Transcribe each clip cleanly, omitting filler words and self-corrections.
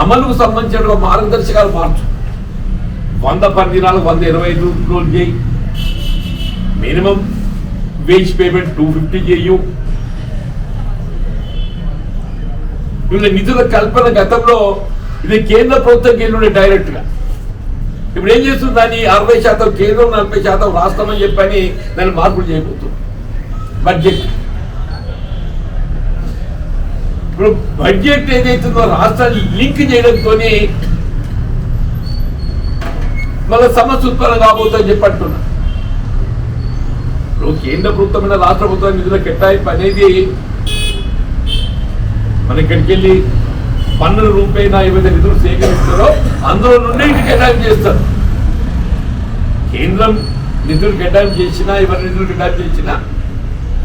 అమలుకు సంబంధించిన మార్గదర్శకాలు మార్చు. 100 పని దినాలు 125 రోజులు చేయి. మినిమం వేజ్ పేమెంట్ 250 చేయు. వీళ్ళ నిధుల కల్పన గతంలో ఇది కేంద్ర ప్రభుత్వం కేంద్రం డైరెక్ట్ గా. ఇప్పుడు ఏం చేస్తుంది, దాన్ని 60% కేంద్రం 40% రాష్ట్రం అని చెప్పని దాన్ని మార్పులు చేయబోతుంది. బడ్జెట్ ఇప్పుడు బడ్జెట్ ఏదైతుందో రాష్ట్రాన్ని లింక్ చేయడంతో మళ్ళీ సమస్య ఉత్పన్నం కాబోతుందని చెప్పంటున్నా. ఇప్పుడు కేంద్ర ప్రభుత్వమైన రాష్ట్ర ప్రభుత్వం నిధుల కేటాయింపు అనేది మన ఇక్కడికి వెళ్ళి పన్నుల రూపేణా ఏవైతే నిధులు సేకరిస్తారో అందులో నుండి ఇంటికి కేటాయింపు చేస్తారు. కేంద్రం నిధులు కేటాయింపు చేసినా, ఎవరి నిధులు కేటాయింపు చేసినా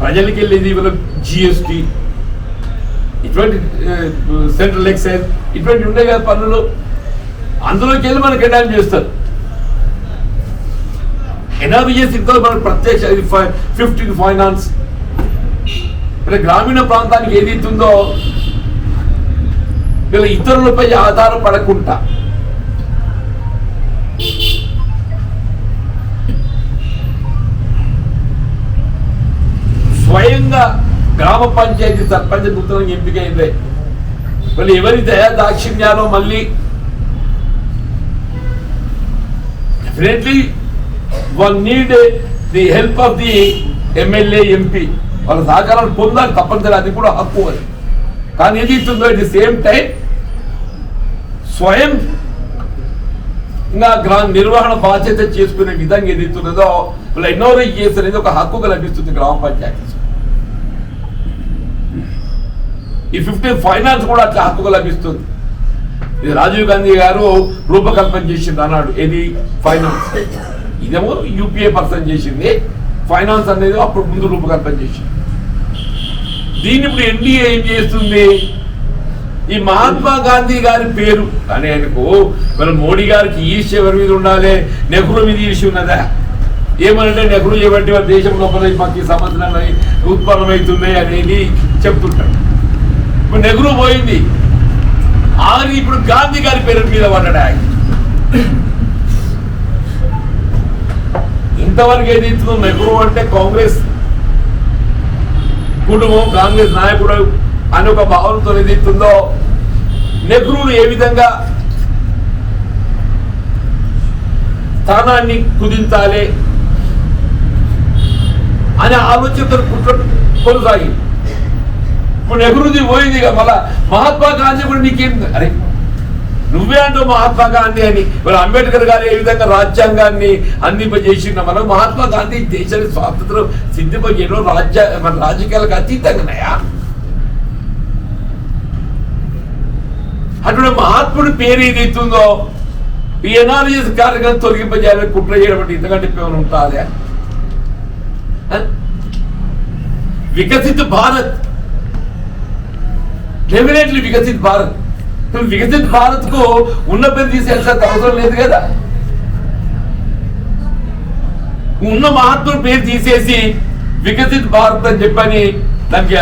ప్రజలకి వెళ్ళేది ఇవాళ జిఎస్టీ, ఇటువంటి సెంట్రల్ ఎక్సైజ్ ఇటువంటి ఉండే కదా పన్నులు, అందులోకి వెళ్ళి మనం కేటాయింపు చేస్తారు. ఎన్ఆర్ఈఎస్ ఇంత మనకు ప్రత్యక్ష 15 ఫైనాన్స్ గ్రామీణ ప్రాంతానికి ఏది ఇస్తుందో వీళ్ళ ఇతరులపై ఆధారపడకుండా స్వయంగా గ్రామ పంచాయతీ సర్పంచ్ నూతనంగా ఎంపికైందే. మళ్ళీ ఎవరి దయా దాక్షిణ్యాలో మళ్ళీ definitely one need the help of the MLA MP, వాళ్ళ సహకారాన్ని పొందాలి తప్పనిసరి, అది కూడా హక్కు. అది కానీ ఏది ఇస్తుందో ఎట్ ది సేమ్ టైం స్వయం నిర్వహణ బాధ్యత చేసుకునే విధంగా ఏది ఇస్తున్నదో వీళ్ళు ఎన్ఆర్ఈ అనేది ఒక హక్కుగా లభిస్తుంది గ్రామ పంచాయతీ. ఈ 15 ఫైనాన్స్ కూడా అట్లా హక్కుగా లభిస్తుంది. ఇది రాజీవ్ గాంధీ గారు రూపకల్పన చేసింది అన్నాడు, ఏది ఫైనాన్స్. ఇదేమో యూపీఏ పర్సన్ చేసింది, ఫైనాన్స్ అనేది అప్పుడు ముందు రూపకల్పన చేసింది. దీన్ని ఇప్పుడు ఎన్డీఏ ఏం చేస్తుంది, ఈ మహాత్మా గాంధీ గారి పేరు కానీ ఆయనకు మరి మోడీ గారికి ఈర్ష్య ఎవరి మీద ఉండాలి, నెహ్రూ మీద ఈర్ష్య ఉన్నదా? ఏమనంటే నెహ్రూ ఏమంటే వారి దేశం లోపల మాకు ఈ సమస్యలు ఉత్పన్నమవుతున్నాయి అనేది చెప్తుంటాడు. ఇప్పుడు నెహ్రూ పోయింది, ఆఖరి ఇప్పుడు గాంధీ గారి పేరు మీద పడ్డాడు ఆయన. ఇంతవరకు ఏది ఇస్తుందో నెహ్రూ అంటే కాంగ్రెస్ కుటుంబం, కాంగ్రెస్ నాయకుడు అని ఒక భావనతో ఏది ఇస్తుందో, నెహ్రూను ఏ విధంగా స్థానాన్ని కుదించాలి అనే ఆలోచనతో కుట్ర కొనసాగింది. ఇప్పుడు నెహ్రూది పోయింది ఇక మళ్ళా మహాత్మా గాంధీ కూడా నీకేం, అరే నువ్వే అంటావు మహాత్మా గాంధీ అని. మరి అంబేద్కర్ గారు ఏ విధంగా రాజ్యాంగాన్ని అందింపజేసిన మనం మహాత్మా గాంధీ దేశానికి స్వాతంత్రం సిద్ధింపజేయడం మన రాజకీయాలకు అతీతంగానయా. అటువంటి మహాత్ముడి పేరు ఏదైతుందో ఈ ఎన్ఆర్ఈఎస్ కార్యక్రమం తొలగింపజేయాలని కుట్ర చేయడం అంటే ఇంతకంటే ఏమైనా ఉంటుందా? వికసిత్ భారత్, డెఫినెట్లీ వికసిత్ భారత్. వికసిత్ భారత్ కు ఉన్న పేరు తీసేయాల్సిన అవసరం లేదు కదా. ఉన్న మహాత్ముడి పేరు తీసేసి వికసిత్ భారత్ అని చెప్పని దానికి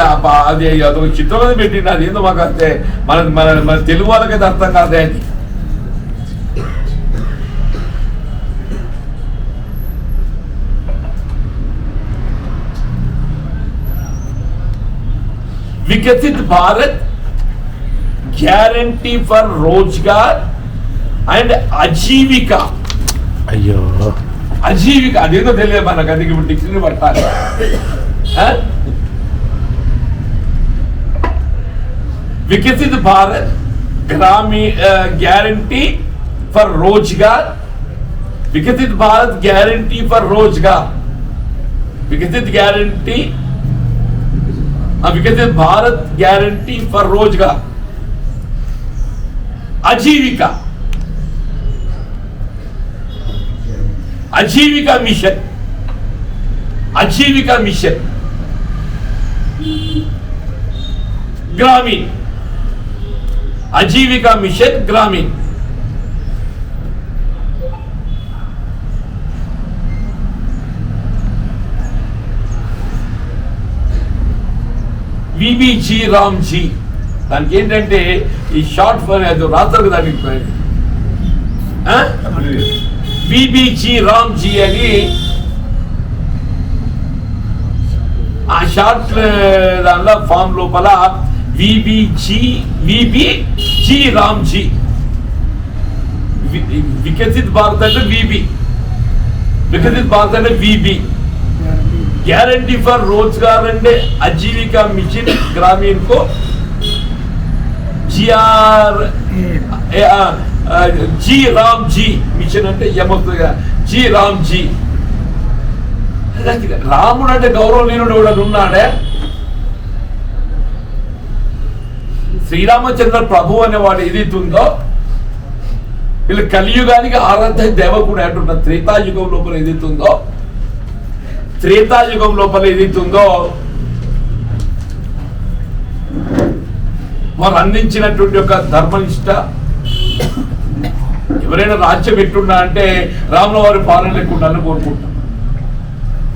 అది అదొక చిత్రం పెట్టింది. అది ఏందో మాకు అంతే, మన తెలుగు వాళ్ళకైతే అర్థం కాదే. అది Viksit Bharat, guarantee for Rozgar and Aajeevika. అయ్యో అజీవిక అదేదో తెలియదు మనకు, అది ఇప్పుడు డిక్షనరీ పట్టాలి. विकसित भारत ग्रामीण गारंटी फॉर रोजगार, विकसित भारत गारंटी फॉर रोजगार, विकसित गारंटी विकसित भारत गारंटी फॉर रोजगार, आजीविका, आजीविका मिशन, आजीविका मिशन ग्रामीण, आजीविका मिशन ग्रामीण, वीबीजी रामजी దానికి ఏంటంటే ఈ షార్ట్ ఫర్ రాస్తారు దానికి విబిజీ రామ్జీ అని ఆ షార్ట్ దానిలో ఫామ్ లోపల విబిజీ రామ్జీ, వికసిత్ భారత్ అంటే విబి, వికసిత్ భారత్ అంటే విబి, గ్యారంటీ ఫర్ रोजगार అంటే आजीविका मिशन ग्रामीण को जी राम जी మిషన్ అంటే ఏమవుతుందిగా జీ రామ్ జీ. రాముడు అంటే గౌరవం లేనుడు కూడా ఉన్నాడే. శ్రీరామచంద్ర ప్రభు అనేవాడు ఏదైతుందో వీళ్ళు కలియుగానికి ఆరాధ్య దేవకుడు అంటున్న త్రేతాయుగం లోపల ఏదైతుందో, త్రేతాయుగం లోపల ఏదైతుందో వారు అందించినటువంటి ఒక ధర్మనిష్ట. ఎవరైనా రాజ్యం పెట్టున్నా అంటే రాముల వారి పాలన లేకుండా కోరుకుంటాం.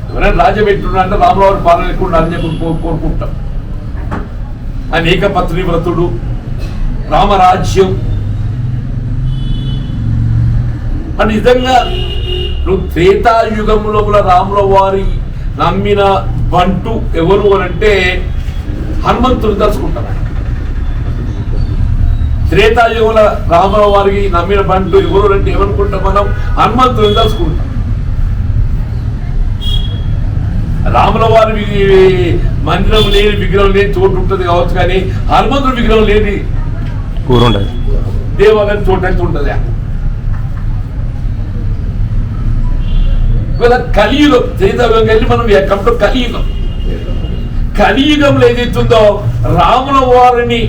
ఎవరైనా రాజ్యం పెట్టున్నా అంటే రాముల వారి పాలన లేకుండా అని కోరుకుంటాం. ఆయన ఏకపత్ని వ్రతుడు, రామరాజ్యం అని నిజంగా నువ్వు త్రేతాయుగం లోపల రాముల వారి నమ్మిన బంటు ఎవరు అని అంటే హనుమంతుడు తలుచుకుంటారు. త్రేతాయుగంలో రాముల వారికి నమ్మిన బంటు ఎవరు అంటే ఏమనుకుంటాం మనం? హనుమంతుడు తలుచుకుంటాం. రాముల వారి మందిరం లేని విగ్రహం లేని చోటు ఉంటుంది కావచ్చు, కానీ హనుమంతుడి విగ్రహం లేని దేవాలయం చోటు అయితే ఉంటుంది. కలియుగం త్రేతాయుగం వెళ్ళి మనం ఎక్కడ కలియుగం, కలియుగంలో ఏదైతుందో రాముల వారిని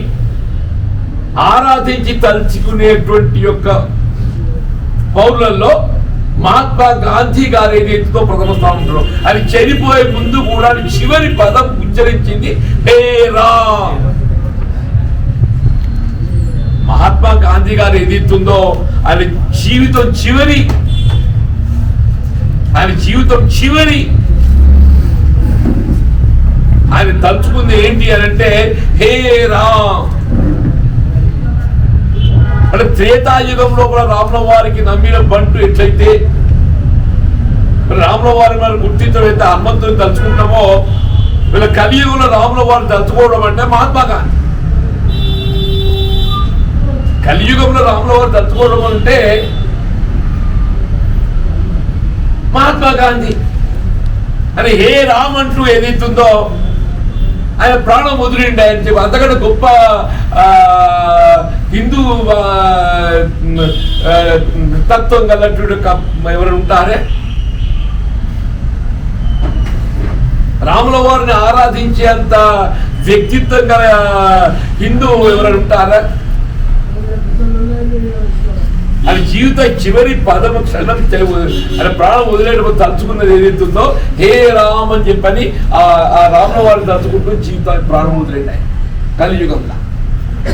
ఆరాధించి తలుచుకునేటువంటి యొక్క పౌరులలో మహాత్మా గాంధీ గారు ఏదైతుందో ప్రథమ స్థానంలో. అది చనిపోయే ముందు కూడా చివరి పదం ఉచ్చరించింది హే రామ్. మహాత్మా గాంధీ గారు ఏదైతుందో ఆయన జీవితం చివరి ఆయన తలుచుకుంది ఏంటి అని అంటే హే రామ్. అంటే త్రేతాయుగంలో కూడా రాముల వారికి నమ్మిన బంటు ఎట్లయితే రాముల వారిని మనం గుర్తించడం అయితే హనుమంతుని తలుచుకుంటామో, వీళ్ళ కలియుగంలో రాముల వారిని తలుచుకోవడం అంటే మహాత్మా గాంధీ. కలియుగంలో రాముల వారిని తలుచుకోవడం అంటే మహాత్మా గాంధీ. అని హే రామ్ అంటూ ఏదైతుందో ఆయన ప్రాణం వదిలిండి ఆయన చెప్పి అంతకంటే గొప్ప హిందూ తత్వం గలటువంటి ఎవరు ఉంటారే? రాముల వారిని ఆరాధించే అంత వ్యక్తిత్వం గల హిందూ ఎవరు ఉంటారా? అది జీవిత చివరి పదము క్షణం ఆయన ప్రాణం వదిలేటప్పుడు తలుచుకున్నది ఏదైతుందో హే రామ్ అని చెప్పని ఆ రాముల వారిని తలుచుకుంటూ జీవితానికి ప్రాణం వదిలేండి కలియుగంలో.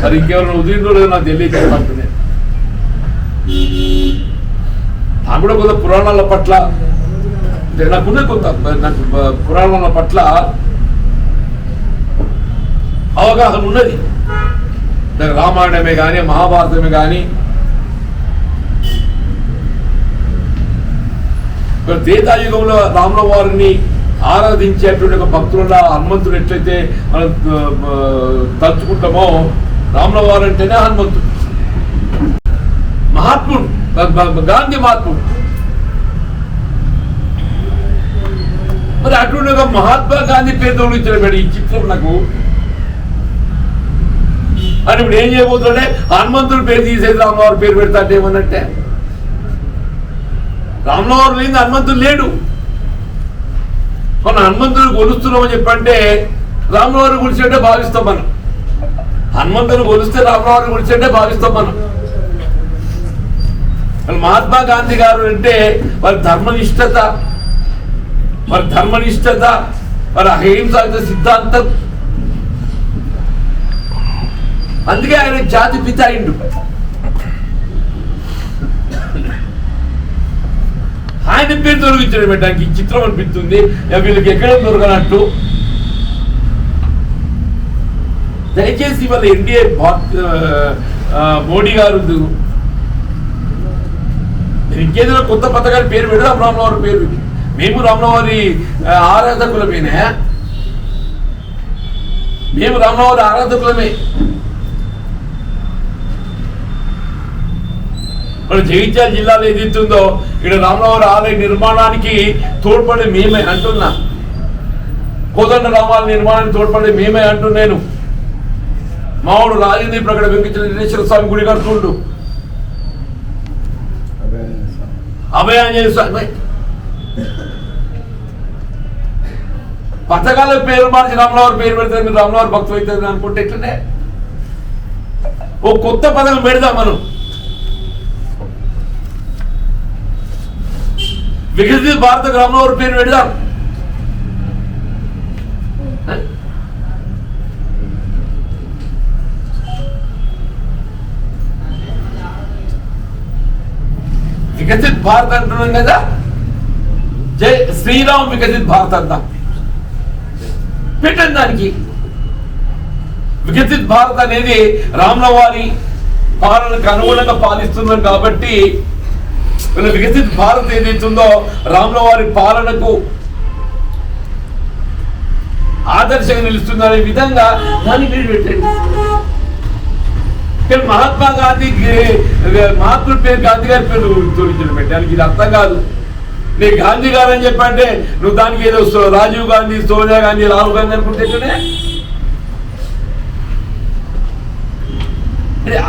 మరి ఇంకెవరైనా వదిలిందో లేదో నాకు తెలియజేయమంటున్నాను. నాకు కూడా కొంత పురాణాల పట్ల నాకున్న నాకు పురాణాల పట్ల అవగాహన ఉన్నది. రామాయణమే కానీ మహాభారతమే కానీ త్రేతాయుగంలో రాముల వారిని ఆరాధించేటువంటి ఒక భక్తుల హనుమంతుడు ఎట్లయితే మనం తలుచుకుంటామో రాముల వారు అంటేనే హనుమంతుడు మహాత్ముడు, గాంధీ మహాత్ముడు. మరి అటువంటి ఒక మహాత్మా గాంధీ పేరు తోడించాడు ఈ చిత్రం నాకు. అని ఇప్పుడు ఏం చేయబోతుండే? హనుమంతుడి పేరు తీసేది రాముల వారి పేరు పెడతా అంటే ఏమన్నట్టే. రాముల వారు లేని హనుమంతుడు లేడు. మన హనుమంతుడు కొలుస్తున్నామని చెప్పంటే రాముల వారిని గురించే భావిస్తాం మనం. హనుమంతుని కొలిస్తే రాముల వారిని గురించే భావిస్తాం మనం. మహాత్మా గాంధీ గారు అంటే వారి ధర్మనిష్టత, వారి అహింస సిద్ధాంతం. అందుకే ఆయన జాతి పిత అయిండు. ఆయన పేరు దొరికించడం పెట్టడానికి ఈ చిత్రం అనిపిస్తుంది. వీళ్ళకి ఎక్కడ దొరకనట్టు దయచేసి ఇవాళ ఎన్డీఏ మోడీ గారు ఇంకేదైనా కొత్త పథకాలు పేరు పెడదాం, రామలవారి పేరు. మేము రామలవారి ఆరాధకులమేనా? మేము రామలవారి ఆరాధకులమే. మన జగిత్యాల జిల్లాలో ఏదైతుందో ఇక్కడ రామలవారి ఆలయ నిర్మాణానికి తోడ్పడే మేమే అంటున్నా. కోదండ రామాల నిర్మాణానికి తోడ్పడే మేమే అంటున్నాను. మావాడు రాజేంద్ర ఇప్పుడు అక్కడ వెంకటేశ్వర స్వామి గుడి కడుతుండు, అభయాంజనేయ స్వామి. పథకాలకు పేరు మార్చి రామలవారి పేరు పెడతారు, మీరు రామలవారి భక్తులు అవుతుంది అనుకుంటే ఎట్లనే? ఓ కొత్త పథకం పెడదాం మనం. వికసిత భారత రామలవారి పేరు పెడదాం. వికసిత్ భారత్ అంటున్నాం కదా, జై శ్రీరామ్ వికసిత్ భారత్ అంటాం. పెట్టండి దానికి. వికసిత్ భారత్ అనేది రామలవారి పాలనకు అనుగుణంగా పాలిస్తున్నాం కాబట్టి వికసిత్ భారత్ ఏదైతుందో రామలవారి పాలనకు ఆదర్శంగా నిలుస్తుందనే విధంగా దాన్ని మీరు పెట్టండి. మహాత్మా గాంధీ మహాత్ముడి పేరు గాంధీ గారి పేరు తోడించడం పెట్టడానికి ఇది అర్థం కాదు. నేను గాంధీ గారు అని చెప్పంటే నువ్వు దానికి ఏదో రాజీవ్ గాంధీ, సోనియా గాంధీ, రాహుల్ గాంధీ అనుకుంటే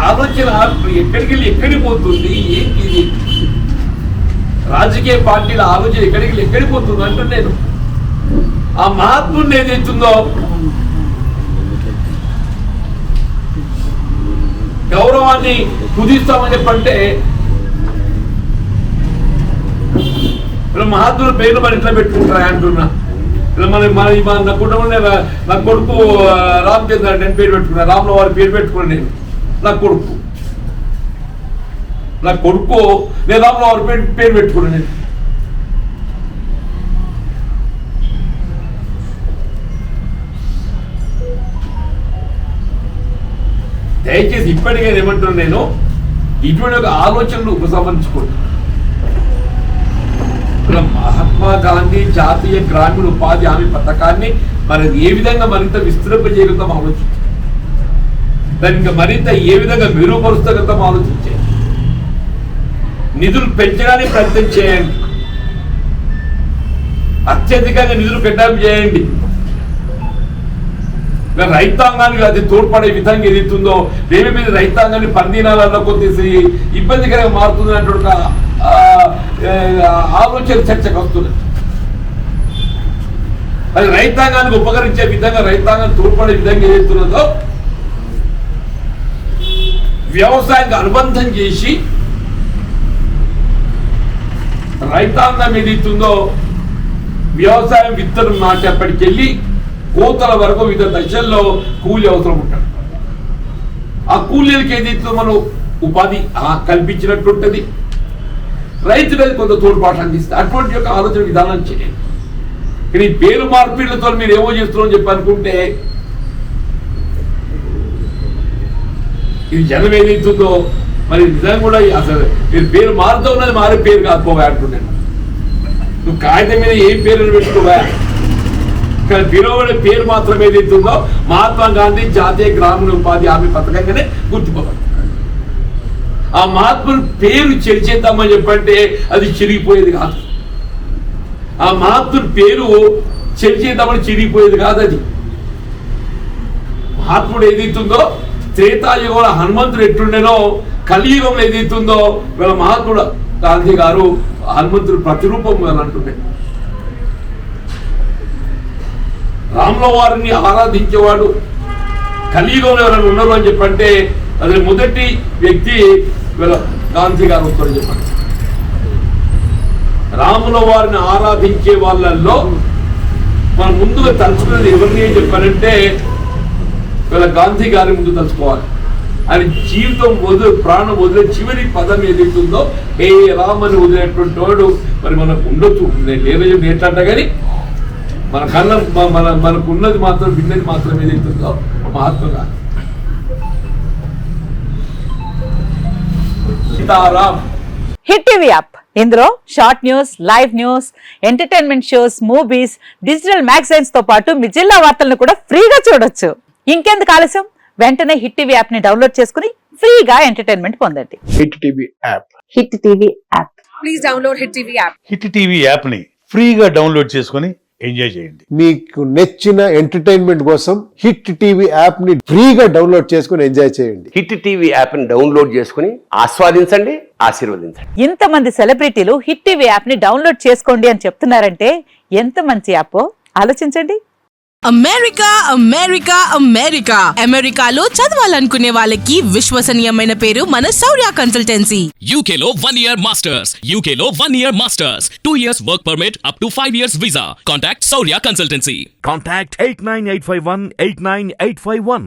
ఆలోచన ఎక్కడికి పోతుంది? ఏంటి ఇది? రాజకీయ పార్టీల ఆలోచన ఎక్కడికి పోతుంది అంటే నేను ఆ మహాత్ముడిని ఏదైతుందో గౌరవాన్ని కుదిస్తామని చెప్పంటే ఇలా మహాత్ముల పేర్లు మరి ఇట్లా పెట్టుకుంటారా అంటున్నా. ఇలా మన నా కుటుంబంలో నా కొడుకు రామచంద్ర నేను పేరు పెట్టుకున్నా, రామలవారి పేరు పెట్టుకున్నా. నేను నా కొడుకు నేను రామలవారి పేరు పెట్టుకున్నా. నేను దయచేసి ఇప్పటికే ఏమంటున్నాను, నేను ఇటువంటి ఒక ఆలోచనలు ఉపసంహరించుకోండి. మహాత్మా గాంధీ జాతీయ గ్రామీణ ఉపాధి హామీ పథకాన్ని మరి ఏ విధంగా మరింత విస్తృంపజేయగలుగుతాం ఆలోచించాం, దాన్ని ఇంకా మరింత ఏ విధంగా మెరుగుపరుస్తగలుగుతాం ఆలోచించే, నిధులు పెంచడానికి ప్రయత్నం చేయండి, అత్యధికంగా నిధులు కేటాయింపు చేయండి. రైతాంగానికి అది తోడ్పడే విధంగా ఏదైతుందో దేని మీద రైతాంగాన్ని పందినాలలో కొద్దిసి ఇబ్బందికరంగా మారుతుంది అంటే ఆలోచన చర్చకు వస్తుంది. అది రైతాంగానికి ఉపకరించే విధంగా, రైతాంగాన్ని తోడ్పడే విధంగా ఏదైతున్నదో వ్యవసాయానికి అనుబంధం చేసి రైతాంగం ఏదైతుందో వ్యవసాయం విత్తనం నాటేపటికెళ్ళి కోతల వరకు వివిధ దశల్లో కూలి అవసరం ఉంటాడు. ఆ కూలీలకి ఏదైతే మనం ఉపాధి కల్పించినట్టుంటది, రైతులకి కొంత తోడ్పాటు అందిస్తే అటువంటి యొక్క ఆలోచన విధానం చేయండి. కానీ పేరు మార్పిళ్లతో మీరు ఏమో చేస్తున్నారని చెప్పి అనుకుంటే ఇది జనం ఏదైతుందో మరి నిజంగా కూడా అసలు మీరు పేరు మారుతూ ఉన్నది మారే పేరు కాకపోవా అంటున్నాను. నువ్వు కాగితం మీద ఏం పేరు పెట్టుకోవా, పిలువబడే పేరు మాత్రం ఏదైతుందో మహాత్మా గాంధీ జాతీయ గ్రామీణ ఉపాధి హామీ పథకంగానే గుర్తింపబడుతుంది. ఆ మహాత్ముల పేరు చెరిచేద్దామని చెప్పంటే అది చిరిగిపోయేది కాదు. ఆ మహాత్ముడి పేరు చెరిచేద్దామని చిరిగిపోయేది కాదు. అది మహాత్ముడు ఏదైతుందో త్రేతాయుగంలో హనుమంతుడు ఎట్లుండేనో కలియుగంలో ఏదైతుందో వీళ్ళ మహాత్ముడు గాంధీ గారు హనుమంతుడు ప్రతిరూపం అని అంటుండే. రామలవారిని ఆరాధించేవాడు కలియుగంలో ఎవరైనా ఉన్నారు అని చెప్పంటే అది మొదటి వ్యక్తి గాంధీ గారు వస్తారని చెప్పండి. రాములవారిని ఆరాధించే వాళ్ళల్లో మనం ముందుగా తలుచుకునేది ఎవరిని అని చెప్పారంటే వీళ్ళ గాంధీ గారి ముందు తలుచుకోవాలి. ఆయన జీవితం ప్రాణం వదిలే చివరి పదం ఏదైతుందో ఏ రామని వదిలేటువంటి వాడు మరి మనకు ఉండొచ్చు, నేను ఎట్లంటా కానీ మన కన్నా మనకు ఉన్నది మాత్రం విన్నది మాత్రం ఏదైతుందో Mahatma Gandhi. Sitaram. Hit TV app ఇందులో short news, live news, entertainment shows, movies, digital magazines తో పాటు మీ జిల్లా వార్తలను కూడా ఫ్రీగా చూడొచ్చు. ఇంకెందుకు ఆలస్యం, వెంటనే హిట్ టీవీ యాప్ ని డౌన్లోడ్ చేసుకుని ఫ్రీగా ఎంటర్టైన్మెంట్ పొందండి. Hit TV app. Hit TV app. Please download Hit TV app. Hit TV యాప్ని ఫ్రీగా డౌన్లోడ్ చేసుకొని ఎంజాయ్ చేయండి. మీకు నచ్చిన ఎంటర్టైన్మెంట్ కోసం హిట్ టీవీ యాప్ ని ఫ్రీగా డౌన్లోడ్ చేసుకుని ఎంజాయ్ చేయండి. హిట్ టీవీ యాప్ని డౌన్లోడ్ చేసుకుని ఆస్వాదించండి, ఆశీర్వదించండి. ఇంతమంది సెలబ్రిటీలు హిట్ టీవీ యాప్ ని డౌన్లోడ్ చేసుకోండి అని చెప్తున్నారంటే ఎంత మంచి యాప్ ఆలోచించండి. అమెరికా అమెరికా అమెరికా అమెరికాలో చదవాలనుకునే వాళ్ళకి విశ్వసనీయమైన పేరు మన శౌర్య కన్సల్టెన్సీ. UK లో 1 year masters, UK లో 1 year masters, 2 years work permit up to 5 years visa. Contact Saurya Consultancy. Contact 89851 89851.